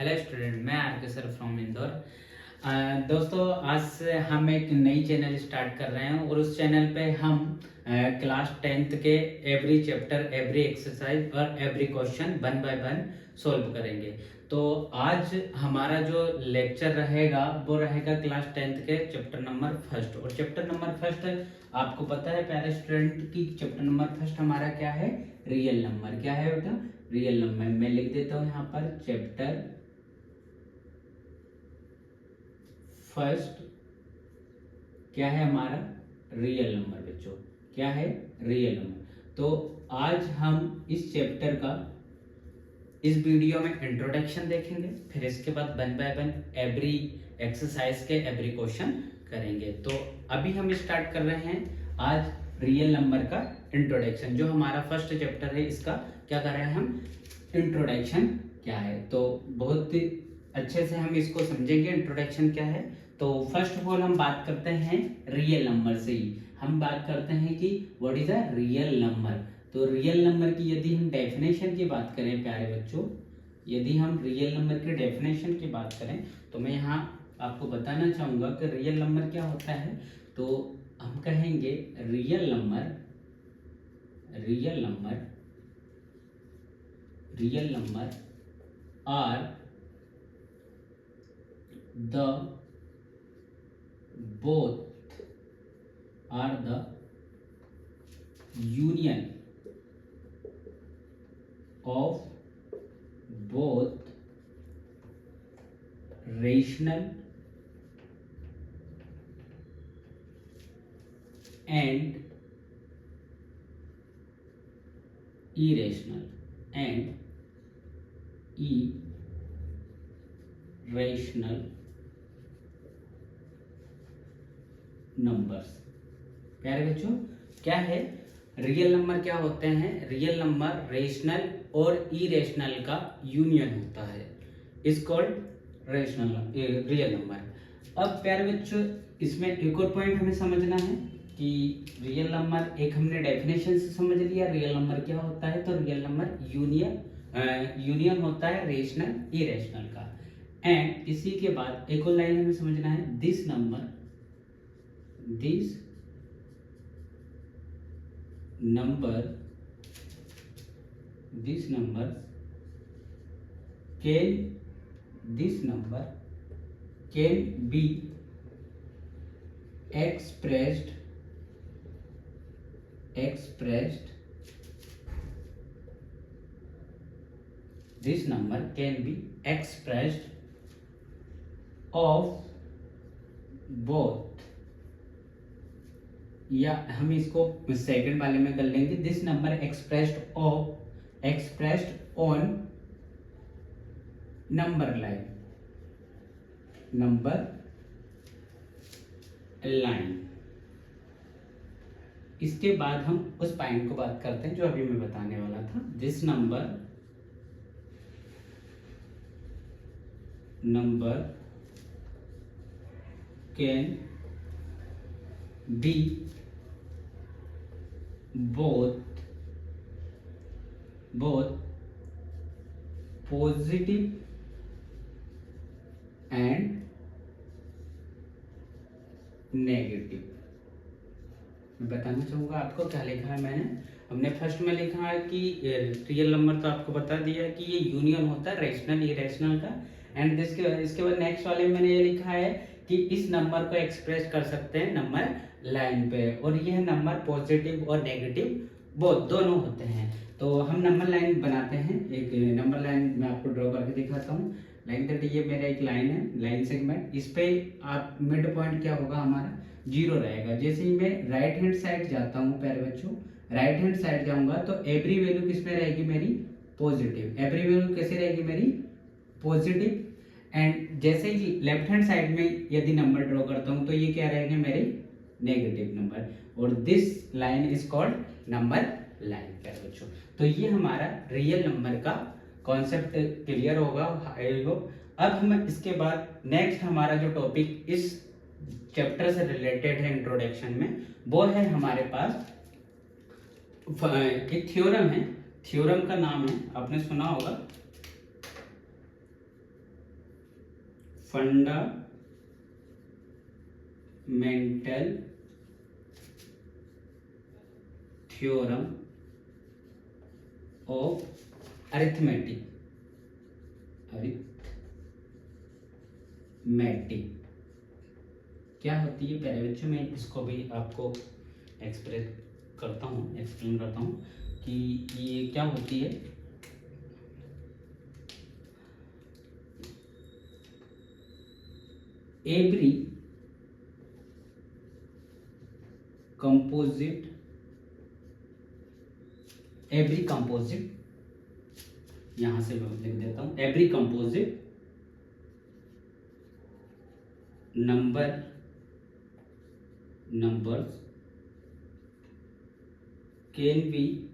Hello student, मैं are के sir from Indore. दोस्तों, आज से हम एक नई चैनल स्टार्ट कर रहे हैं और उस चैनल पे हम क्लास 10th के एवरी चैप्टर, एवरी एक्सरसाइज और एवरी क्वेश्चन 1 बाय 1 सॉल्व करेंगे। तो आज हमारा जो लेक्चर रहेगा वो रहेगा क्लास 10th के चैप्टर नंबर फर्स्ट। और चैप्टर नंबर फर्स्ट आपको पता है प्यारे स्टूडेंट की चैप्टर नंबर फर्स्ट हमारा क्या है? Real number. क्या है बेटा? Real number. मैं लिख देता हूँ यहाँ पर चैप्टर फर्स्ट क्या है हमारा? Real number. बच्चों, क्या है? Real number. तो आज हम इस चैप्टर का इस वीडियो में इंट्रोडक्शन देखेंगे, फिर इसके बाद 1 बाय 1 एवरी एक्सरसाइज के एवरी क्वेश्चन करेंगे। तो अभी हम स्टार्ट कर रहे हैं आज रियल नंबर का इंट्रोडक्शन। जो हमारा फर्स्ट चैप्टर है इसका क्या कर रहे हैं हम? इंट्रोडक्शन क्या है। तो बहुत अच्छे से हम इसको समझेंगे इंट्रोडक्शन क्या है। तो फर्स्ट ऑफ ऑल हम बात करते हैं रियल नंबर से ही। हम बात करते हैं कि what is a real number. तो रियल नंबर की यदि हम डेफिनेशन की बात करें प्यारे बच्चों, यदि हम रियल नंबर की डेफिनेशन की बात करें तो मैं यहाँ आपको बताना चाहूँगा कि रियल नंबर क्या होता है। तो हम कहेंगे real number are the both are the union of both rational and irrational numbers. प्यारे बच्चों, क्या है रियल नंबर? क्या होते हैं रियल नंबर? रेशनल और इरेशनल का यूनियन होता है, इज कॉल्ड रियल नंबर। अब प्यारे बच्चों, इसमें एक और पॉइंट हमें समझना है कि रियल नंबर एक हमने डेफिनेशन से समझ लिया रियल नंबर क्या होता है। तो रियल नंबर यूनियन होता है रेशनल इरेशनल का। एंड इसी के बाद एक और लाइन हमें समझना है, this number can be expressed this number can be expressed of both, या हम इसको सेकंड वाले में कर लेंगे, this number expressed on number line. इसके बाद हम उस पॉइंट को बात करते हैं जो अभी मैं बताने वाला था। This number can be both positive and negative. मैं बताना चाहूँगा आपको क्या लिखा है मैंने। हमने फर्स्ट में लिखा है कि रियल नंबर तो आपको बता दिया कि ये यूनियन होता है रेशनल इरेशनल का। एंड इसके बाद नेक्स्ट वाले में मैंने ये लिखा है कि इस नंबर को एक्सप्रेस कर सकते हैं नंबर लाइन पे, और यह नंबर पॉजिटिव और नेगेटिव बहुत दोनों होते हैं। तो हम नंबर लाइन बनाते हैं। एक नंबर लाइन मैं आपको ड्रॉ करके दिखाता हूँ। लाइक दैट ये मेरा एक लाइन है, लाइन सेगमेंट। इस पे आप मिड पॉइंट क्या होगा हमारा? 0 रहेगा। जैसे ही मैं राइट हैंड साइड जाता हूँ प्यारे बच्चों, राइट हैंड साइड जाऊंगा तो एवरी वैल्यू किस में रहेगी मेरी? पॉजिटिव। एवरी वैल्यू कैसे रहेगी मेरी? पॉजिटिव। एंड जैसे ही लेफ्ट हैंड साइड में यदि नंबर ड्रॉ करता हूँ तो ये क्या रहेंगे मेरे? Negative number. और this line is called number line प्यारे बच्चों। तो ये हमारा रियल नंबर का कॉन्सेप्ट क्लियर होगा आई होप। अब हम इसके बाद नेक्स्ट हमारा जो टॉपिक इस चैप्टर से रिलेटेड है इंट्रोडक्शन में, वो है हमारे पास एक थ्योरम है। थ्योरम का नाम है, आपने सुना होगा, फंडामेंटल थ्योरम ऑफ अरिथमेटिक क्या होती है पहले बच्चों में इसको भी आपको एक्सप्लेन करता हूँ कि ये क्या होती है। एवरी कंपोजिट यहां से मैं लिख देता हूं, every composite numbers can be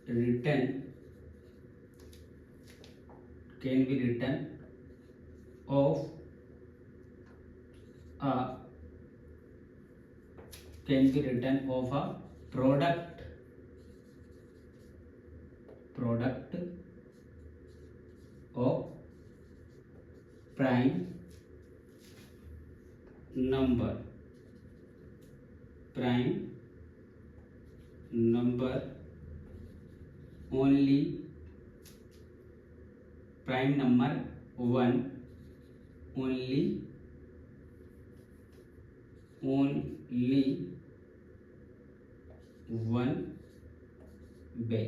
written of a product of prime number only prime number 1 only one way।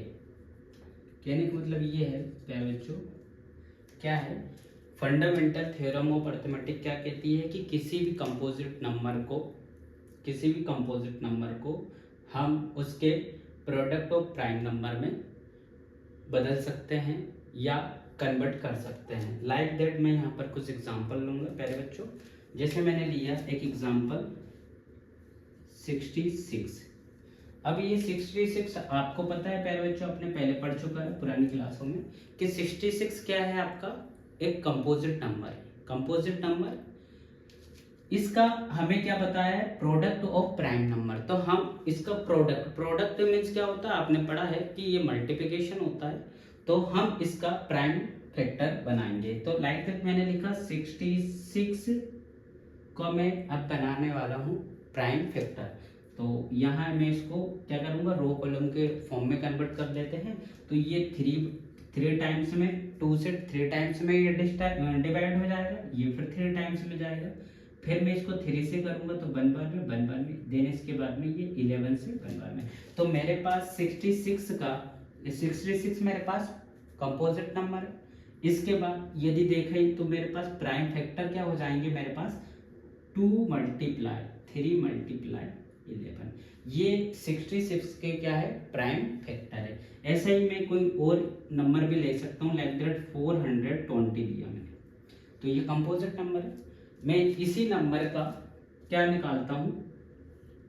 कहने का मतलब ये है प्यारे बच्चों, क्या है फंडामेंटल थ्योरम ऑफ अरिथमेटिक क्या कहती है कि किसी भी कंपोजिट नंबर को हम उसके प्रोडक्ट ऑफ प्राइम नंबर में बदल सकते हैं या कन्वर्ट कर सकते हैं। लाइक दैट मैं यहाँ पर कुछ एग्जांपल लूँगा प्यारे बच्चों। जैसे मैंने लिया एक एग्जांपल 66। अब ये 66 आपको पता है प्यारे बच्चों, आपने पहले पढ़ चुका है पुरानी क्लासों में कि 66 क्या है, आपका एक कंपोजिट नंबर इसका हमें क्या बताया है, प्रोडक्ट ऑफ प्राइम नंबर। तो हम इसका प्रोडक्ट मीन्स क्या होता है, आपने पढ़ा है कि ये मल्टीप्लिकेशन होता है, तो हम इसका प्राइम फैक्टर बनाएंगे। तो लाइक दैट मैंने लिखा 66 को मैं अब बनाने वाला हूँ प्राइम फैक्टर। तो यहाँ मैं इसको क्या करूँगा, रो कॉलम के फॉर्म में कन्वर्ट कर देते हैं। तो ये 3 टाइम्स में 2 से 3 टाइम्स में ये डिवाइड हो जाएगा, ये फिर 3 टाइम्स में जाएगा। फिर मैं इसको 3 से करूँगा तो 1 बार में देन इसके बाद में ये 11 से 1 बार में। तो मेरे पास 66 मेरे पास कंपोजिट नंबर है। इसके बाद यदि देखें तो मेरे पास प्राइम फैक्टर क्या हो जाएंगे, मेरे पास 2 मल्टीप्लाई 3 मल्टीप्लाई 11, ये 66 के क्या है, प्राइम फैक्टर है। ऐसे ही मैं कोई और नंबर भी ले सकता हूँ, लाइक दैट 420 लिया मैंने, तो ये कंपोजिट नंबर है। मैं इसी नंबर का क्या निकालता हूँ,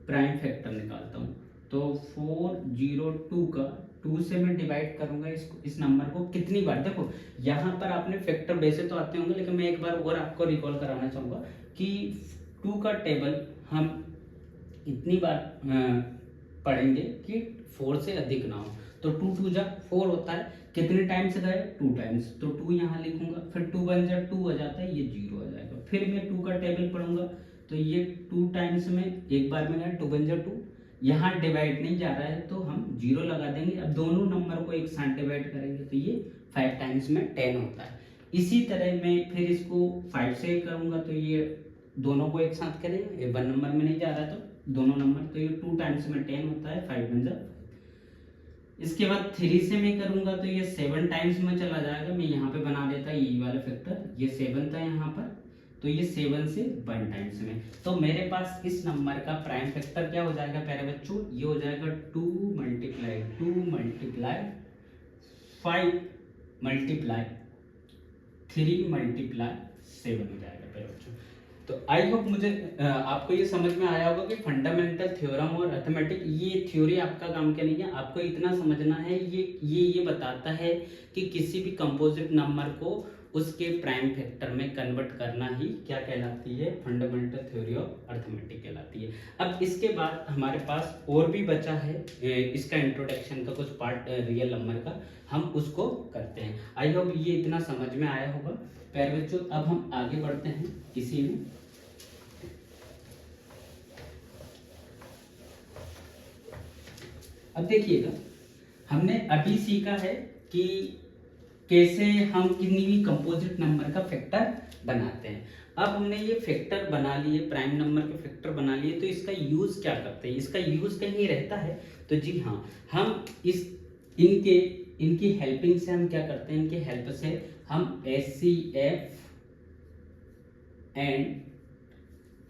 प्राइम फैक्टर निकालता हूँ। तो 402 का 2 से मैं डिवाइड करूंगा इस नंबर को कितनी बार। देखो यहाँ पर आपने फैक्टर वैसे तो आते होंगे, लेकिन मैं एक बार और आपको रिकॉल कराना चाहूँगा कि 2 का टेबल हम इतनी बार पढ़ेंगे कि 4 से अधिक ना हो। तो 2 2 जा 4 होता है, कितने टाइम्स गए, 2 टाइम्स, तो 2 यहाँ लिखूंगा। फिर 2 1 जा 2 हो जाता है, ये 0 हो जाएगा। फिर मैं 2 का टेबल पढ़ूंगा, तो ये 2 टाइम्स में एक बार में गए, 2 1 जा 2, यहाँ डिवाइड नहीं जा रहा है तो हम 0 लगा देंगे। अब दोनों नंबर को एक साथ डिवाइड करेंगे तो ये 5 टाइम्स में 10 होता है। इसी तरह मैं फिर इसको 5 से करूंगा, तो ये दोनों को एक साथ करेंगे, ये 1 नंबर में नहीं जा रहा तो दोनों नंबर, तो ये 2 टाइम्स में 10 होता है, 5 1 जा। इसके बाद 3 से मैं करूंगा तो ये 7 टाइम्स में चला जाएगा। मैं यहाँ पे बना देता ये वाला फैक्टर, ये 7 था यहाँ पर, तो ये 7 से 1 टाइम्स में। तो मेरे पास इस नंबर का प्राइम फैक्टर क्या हो जाएगा प्यारे बच्चों, ये हो जाएगा 2 मल्टीप्लाई 5 मल्टीप्लाई 3 मल्टीप्लाई 7 हो जाएगा प्यारे बच्चों। तो आई होप मुझे आपको ये समझ में आया होगा कि फंडामेंटल थ्योरम और अरिथमेटिक, ये थ्योरी आपका काम क्या नहीं है, आपको इतना समझना है ये बताता है कि किसी भी कंपोजिट नंबर को उसके प्राइम फैक्टर में कन्वर्ट करना ही क्या कहलाती है, फंडामेंटल थ्योरी ऑफ अरिथमेटिक कहलाती है। अब इसके बाद हमारे पास और भी बचा है इसका इंट्रोडक्शन का कुछ पार्ट रियल नंबर का, हम उसको करते हैं। आई होप ये इतना समझ में आया होगा। प्यारे बच्चों अब हम आगे बढ़ते हैं इसी में। अब देखिएगा हमने अभी सीखा है कि कैसे हम किन्हीं भी कंपोजिट नंबर का फैक्टर बनाते हैं। अब हमने ये फैक्टर बना लिए, प्राइम नंबर के फैक्टर बना लिए, तो इसका यूज क्या करते हैं? इसका यूज कहीं रहता है? तो जी हाँ, हम इनकी हेल्पिंग से हम क्या करते हैं, इनकी हेल्प से हम HCF एंड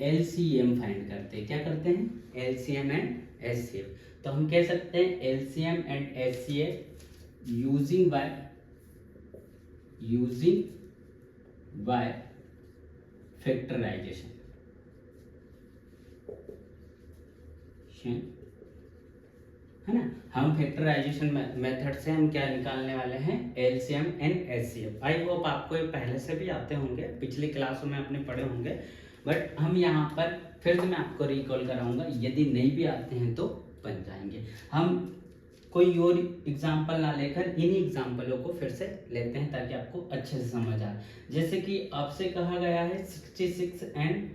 LCM फाइंड करते हैं। क्या करते हैं? LCM and HCF। तो हम कह सकते हैं LCM and HCF using by factorization, है ना। हम फैक्टराइजेशन मेथड से हम क्या निकालने वाले हैं? LCM and HCF। I hope आपको ये पहले से भी आते होंगे, पिछली क्लासों में आपने पढ़े होंगे, बट हम यहाँ पर फिर से मैं आपको रिकॉल कराऊंगा, यदि नहीं भी आते हैं तो बन जाएंगे। हम कोई और एग्जाम्पल ना लेकर इन्हीं एग्जाम्पलों को फिर से लेते हैं ताकि आपको अच्छे से समझ आए। जैसे कि आपसे कहा गया है 66 एंड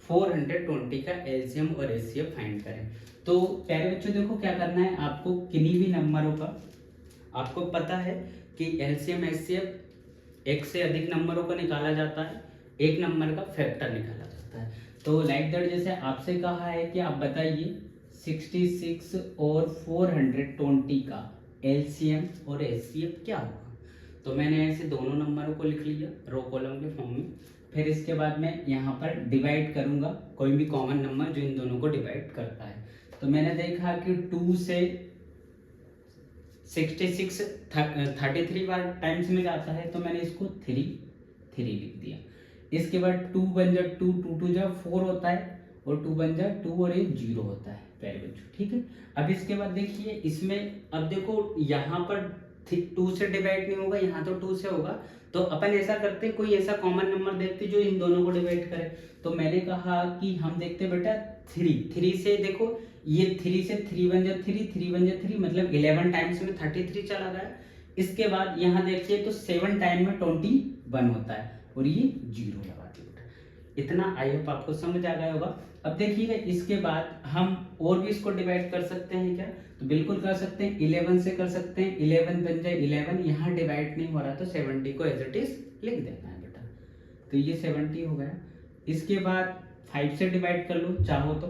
420 का LCM और HCF फाइंड करें। तो प्यारे बच्चों देखो क्या करना है आपको, किन्हीं भी नंबरों का, आपको पता है कि LCM HCF एक से अधिक नंबरों का निकाला जाता है, एक नंबर का फैक्टर निकाला जाता है। तो लाइक दैट जैसे आपसे कहा है कि आप बताइए 66 और 420 का LCM और HCF क्या होगा। तो मैंने ऐसे दोनों नंबरों को लिख लिया रो कॉलम के फॉर्म में। फिर इसके बाद मैं यहाँ पर डिवाइड करूँगा कोई भी कॉमन नंबर जो इन दोनों को डिवाइड करता है। तो मैंने देखा कि 2 से 66 33 बार टाइम्स में जाता है, तो मैंने इसको 3 लिख दिया। इसके बाद 2 बन जा 2 2 2 जा 4 होता है, और 2 बन जा 2 और ये 0 होता है प्यारे बच्चों, ठीक है। अब इसके बाद देखिए इसमें, अब देखो यहाँ पर 2 से डिवाइड नहीं होगा, यहाँ तो 2 से होगा। तो अपन ऐसा करते कोई ऐसा कॉमन नंबर देखते जो इन दोनों को डिवाइड करे। तो मैंने कहा कि हम देखते बेटा 3 से, देखो ये 3 से 3 बन जा 3 बन जा 3, मतलब 11 टाइम्स में 33 चला गया। इसके बाद यहाँ देखिए तो 7 टाइम में 21 होता है, और ये 0 लगा दिया बेटा। इतना आई होप आपको समझ आ गया होगा। अब देखिएगा इसके बाद हम और भी इसको डिवाइड कर सकते हैं क्या? तो बिल्कुल कर सकते हैं, 11 से कर सकते हैं। 11 बन जाए 11, यहाँ डिवाइड नहीं हो रहा तो 70 को एज इट इज लिख देना है बेटा। तो ये 70 हो गया। इसके बाद 5 से डिवाइड कर लो चाहो तो,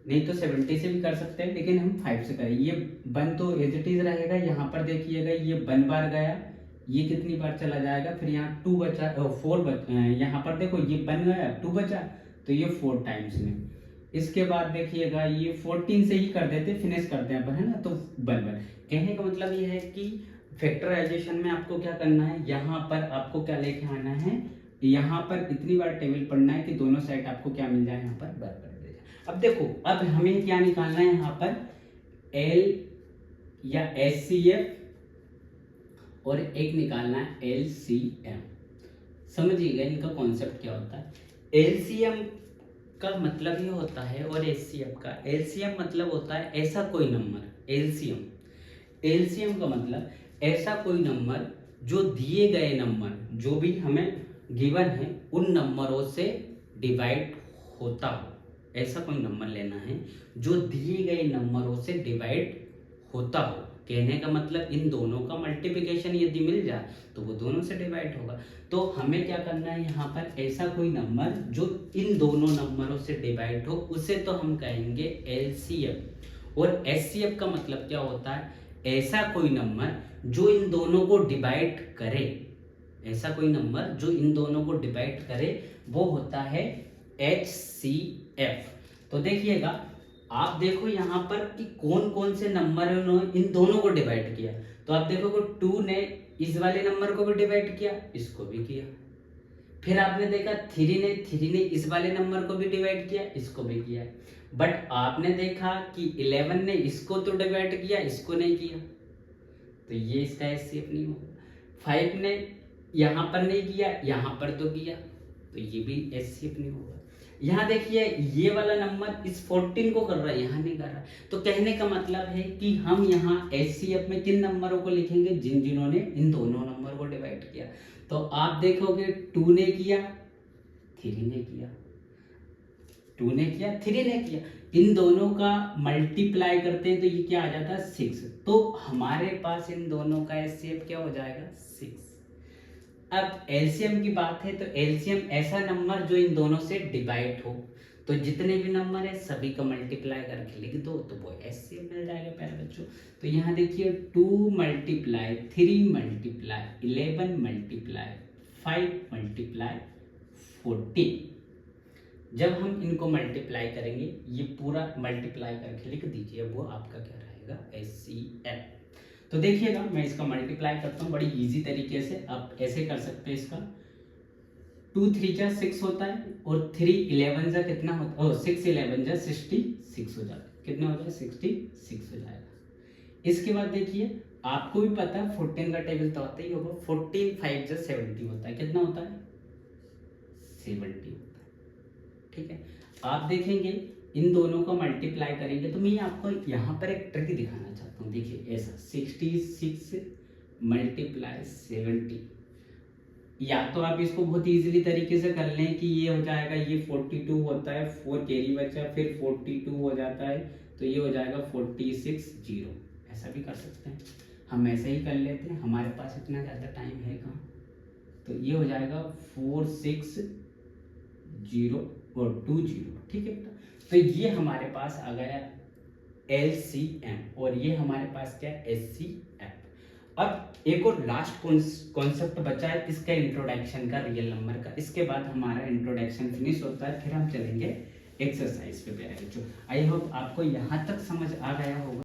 नहीं तो 70 से भी कर सकते हैं, लेकिन हम 5 से करें। ये 1 तो एज इट इज रहेगा। यहाँ पर देखिएगा ये 1 बार गया, ये कितनी बार चला जाएगा, फिर यहाँ 2 बचा, 4 बचा, यहाँ पर देखो ये 1 गया 2 बचा, तो ये 4 टाइम्स में। इसके बाद देखिएगा ये 14 से ही कर देते, फिनिश करते हैं अपन, है ना। तो 1 कहने का मतलब ये है कि फैक्टराइजेशन में आपको क्या करना है, यहाँ पर आपको क्या लेके आना है, यहाँ पर इतनी बार टेबल पढ़ना है कि दोनों साइड आपको क्या मिल जाए, यहाँ पर बराबर मिल जाए। अब देखो अब हमें क्या निकालना है, यहाँ पर L या HCF और एक निकालना है LCM। समझिएगा इनका कॉन्सेप्ट क्या होता है। LCM का मतलब ये होता है, और HCF का, LCM मतलब होता है ऐसा कोई नंबर, LCM का मतलब ऐसा कोई नंबर जो दिए गए नंबर, जो भी हमें गिवन है उन नंबरों से डिवाइड होता हो। ऐसा कोई नंबर लेना है जो दिए गए नंबरों से डिवाइड होता हो। कहने का मतलब इन दोनों का मल्टीप्लिकेशन यदि मिल जाए तो वो दोनों से डिवाइड होगा। तो हमें क्या करना है, यहाँ पर ऐसा कोई नंबर जो इन दोनों नंबरों से डिवाइड हो, उसे तो हम कहेंगे LCM। और HCF का मतलब क्या होता है, ऐसा कोई नंबर जो इन दोनों को डिवाइड करे। ऐसा कोई नंबर जो इन दोनों को डिवाइड करे वो होता है HCF। तो देखिएगा आप देखो यहाँ पर कि कौन कौन से नंबर इन दोनों को डिवाइड किया। तो आप देखो 2 ने इस वाले नंबर को भी डिवाइड किया, इसको भी किया। फिर आपने देखा 3 ने इस वाले नंबर को भी डिवाइड किया, इसको भी किया। बट आपने देखा कि 11 ने इसको तो डिवाइड किया, इसको नहीं किया, तो ये इसका HCF नहीं होगा। 5 ने यहाँ पर नहीं किया, यहाँ पर तो किया, तो ये भी HCF नहीं होगा। यहाँ देखिए ये वाला नंबर इस 14 को कर रहा है, यहाँ नहीं कर रहा। तो कहने का मतलब है कि हम यहाँ HCF में किन नंबरों को लिखेंगे, जिन्होंने इन दोनों नंबर को डिवाइड किया। तो आप देखोगे 2 ने किया, 3 ने किया, 2 ने किया, 3 ने किया, इन दोनों का मल्टीप्लाई करते हैं तो ये क्या आ जाता है 6। तो हमारे पास इन दोनों का HCF क्या हो जाएगा 6। अब एलसीएम की बात है तो एलसीएम ऐसा नंबर जो इन दोनों से डिवाइड हो, तो जितने भी नंबर है सभी का मल्टीप्लाई करके लिख दो तो वो एलसीएम मिल जाएगा प्यारे बच्चों। तो यहाँ देखिए 2 मल्टीप्लाई 3 मल्टीप्लाई 11 मल्टीप्लाई 5 मल्टीप्लाई 14। जब हम इनको मल्टीप्लाई करेंगे ये पूरा मल्टीप्लाई करके लिख दीजिए, वो आपका क्या रहेगा HCF। तो देखिएगा मैं इसका मल्टीप्लाई करता हूँ बड़ी इजी तरीके से। आप ऐसे कर सकते हैं इसका 2 3 जा 6 होता है और 3 11 जा कितना होता है, 6 11 जा 66 हो जाता है। कितना हो जाएगा 66 हो जाएगा। इसके बाद देखिए आपको भी पता है 14 का टेबल तो आता ही होगा, 14 5 जा 70 होता है। कितना होता है 70 होता है। ठीक है, आप देखेंगे इन दोनों को मल्टीप्लाई करेंगे तो मैं आपको यहाँ पर एक ट्रिक दिखाना चाहता हूँ। देखिए ऐसा 66 मल्टीप्लाई 70, या तो आप इसको बहुत इजीली तरीके से कर लें कि ये हो जाएगा, ये 42 होता है, 4 कैरी बचा, फिर 42 हो जाता है तो ये हो जाएगा 46 0। ऐसा भी कर सकते हैं, हम ऐसे ही कर लेते हैं, हमारे पास इतना ज़्यादा टाइम है कहाँ। तो ये हो जाएगा 4 6 0 और 2 0। ठीक है बेटा, तो ये हमारे पास आ गया LCM और ये हमारे पास क्या है HCF। अब एक और लास्ट कॉन्सेप्ट बचा है इसका इंट्रोडक्शन का, रियल नंबर का। इसके बाद हमारा इंट्रोडक्शन फिनिश होता है, फिर हम चलेंगे एक्सरसाइज पे प्यारे बच्चों। आई होप आपको यहाँ तक समझ आ गया होगा।